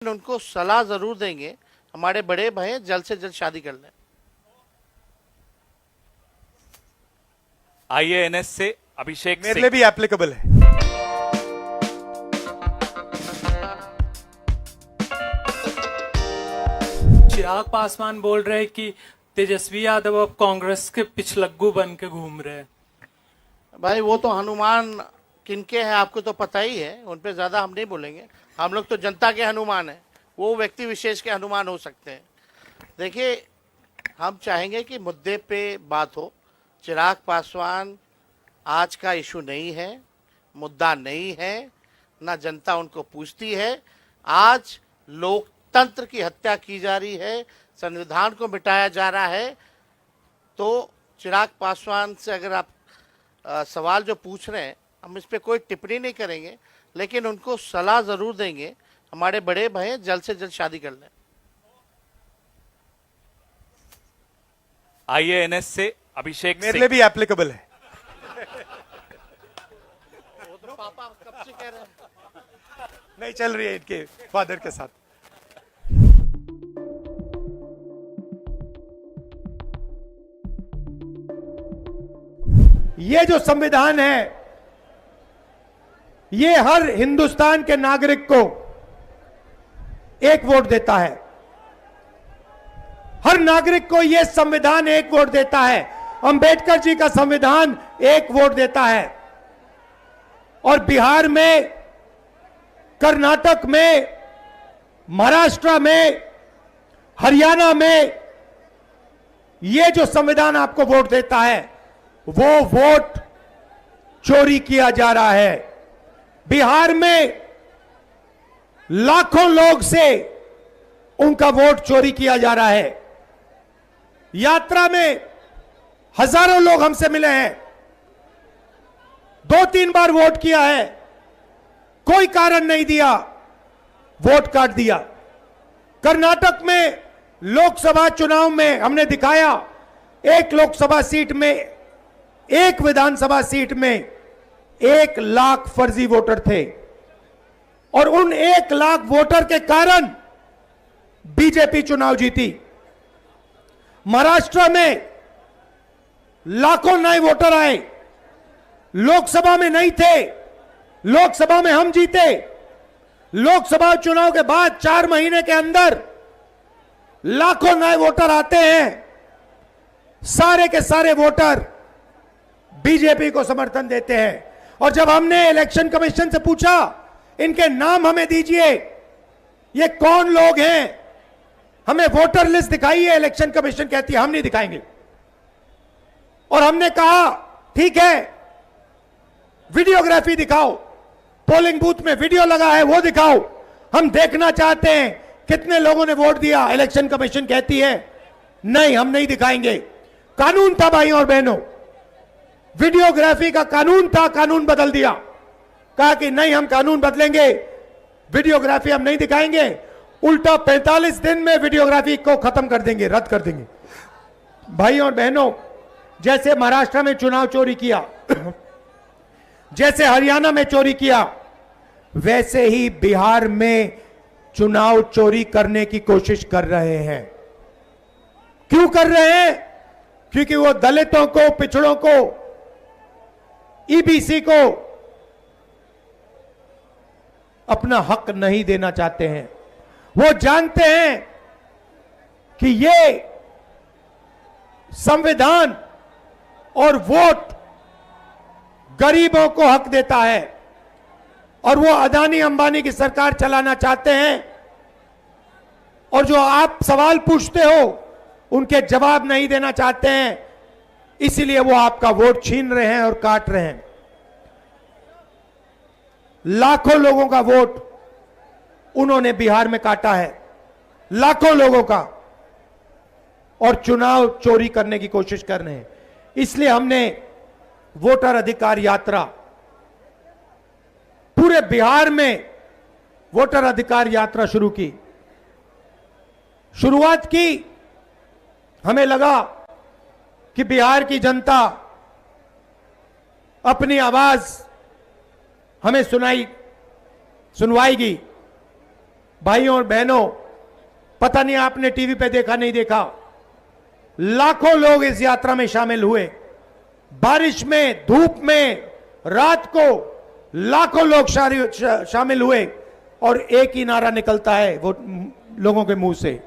लेकिन उनको सलाह जरूर देंगे, हमारे बड़े भाई जल्द से जल्द शादी कर लें। आईएएनएस से अभिषेक मेरे सिंह। लिए भी एप्लीकेबल है। चिराग पासवान बोल रहे हैं कि तेजस्वी यादव अब कांग्रेस के पिछलग्गू बन के घूम रहे हैं। भाई वो तो हनुमान किनके हैं आपको तो पता ही है, उन पे ज्यादा हम नहीं बोलेंगे। हम लोग तो जनता के हनुमान हैं, वो व्यक्ति विशेष के हनुमान हो सकते हैं। देखिए, हम चाहेंगे कि मुद्दे पे बात हो। चिराग पासवान आज का इशू नहीं है, मुद्दा नहीं है, ना जनता उनको पूछती है। आज लोकतंत्र की हत्या की जा रही है, संविधान को मिटाया जा रहा है। तो चिराग पासवान से अगर आप सवाल जो पूछ रहे हैं, हम इस पे कोई टिप्पणी नहीं करेंगे, लेकिन उनको सलाह जरूर देंगे, हमारे बड़े भाई जल्द से जल्द शादी कर लें। आईएएनएस से अभिषेक मेरे सिंह। लिए भी एप्लीकेबल है। वो तो पापा कब से कह रहे हैं। नहीं चल रही है इनके फादर के साथ। ये जो संविधान है, ये हर हिंदुस्तान के नागरिक को एक वोट देता है। हर नागरिक को यह संविधान एक वोट देता है। अंबेडकर जी का संविधान एक वोट देता है। और बिहार में, कर्नाटक में, महाराष्ट्र में, हरियाणा में यह जो संविधान आपको वोट देता है, वो वोट चोरी किया जा रहा है। बिहार में लाखों लोग से उनका वोट चोरी किया जा रहा है। यात्रा में हजारों लोग हमसे मिले हैं, 2-3 बार वोट किया है, कोई कारण नहीं दिया, वोट काट दिया। कर्नाटक में लोकसभा चुनाव में हमने दिखाया, एक लोकसभा सीट में, एक विधानसभा सीट में 1 लाख फर्जी वोटर थे, और उन 1 लाख वोटर के कारण बीजेपी चुनाव जीती। महाराष्ट्र में लाखों नए वोटर आए, लोकसभा में नहीं थे, लोकसभा में हम जीते। लोकसभा चुनाव के बाद 4 महीने के अंदर लाखों नए वोटर आते हैं। सारे के सारे वोटर बीजेपी को समर्थन देते हैं। और जब हमने इलेक्शन कमीशन से पूछा, इनके नाम हमें दीजिए, ये कौन लोग हैं, हमें वोटर लिस्ट दिखाइए, इलेक्शन कमीशन कहती है हम नहीं दिखाएंगे। और हमने कहा ठीक है, वीडियोग्राफी दिखाओ, पोलिंग बूथ में वीडियो लगा है वो दिखाओ, हम देखना चाहते हैं कितने लोगों ने वोट दिया। इलेक्शन कमीशन कहती है नहीं, हम नहीं दिखाएंगे। कानून था भाइयों और बहनों, वीडियोग्राफी का कानून था, कानून बदल दिया, कहा कि नहीं हम कानून बदलेंगे, वीडियोग्राफी हम नहीं दिखाएंगे। उल्टा 45 दिन में वीडियोग्राफी को खत्म कर देंगे, रद्द कर देंगे। भाइयों और बहनों, जैसे महाराष्ट्र में चुनाव चोरी किया, जैसे हरियाणा में चोरी किया, वैसे ही बिहार में चुनाव चोरी करने की कोशिश कर रहे हैं। क्यों कर रहे हैं? क्योंकि वो दलितों को, पिछड़ों को, ईबीसी को अपना हक नहीं देना चाहते हैं। वो जानते हैं कि ये संविधान और वोट गरीबों को हक देता है, और वो अदानी अंबानी की सरकार चलाना चाहते हैं। और जो आप सवाल पूछते हो उनके जवाब नहीं देना चाहते हैं, इसीलिए वो आपका वोट छीन रहे हैं और काट रहे हैं। लाखों लोगों का वोट उन्होंने बिहार में काटा है, लाखों लोगों का, और चुनाव चोरी करने की कोशिश कर रहे हैं। इसलिए हमने वोटर अधिकार यात्रा, पूरे बिहार में वोटर अधिकार यात्रा शुरू की। शुरुआत की, हमें लगा कि बिहार की जनता अपनी आवाज हमें सुनवाएगी, भाइयों और बहनों, पता नहीं आपने टीवी पे देखा नहीं देखा, लाखों लोग इस यात्रा में शामिल हुए। बारिश में, धूप में, रात को लाखों लोग शामिल हुए और एक ही नारा निकलता है वो लोगों के मुंह से,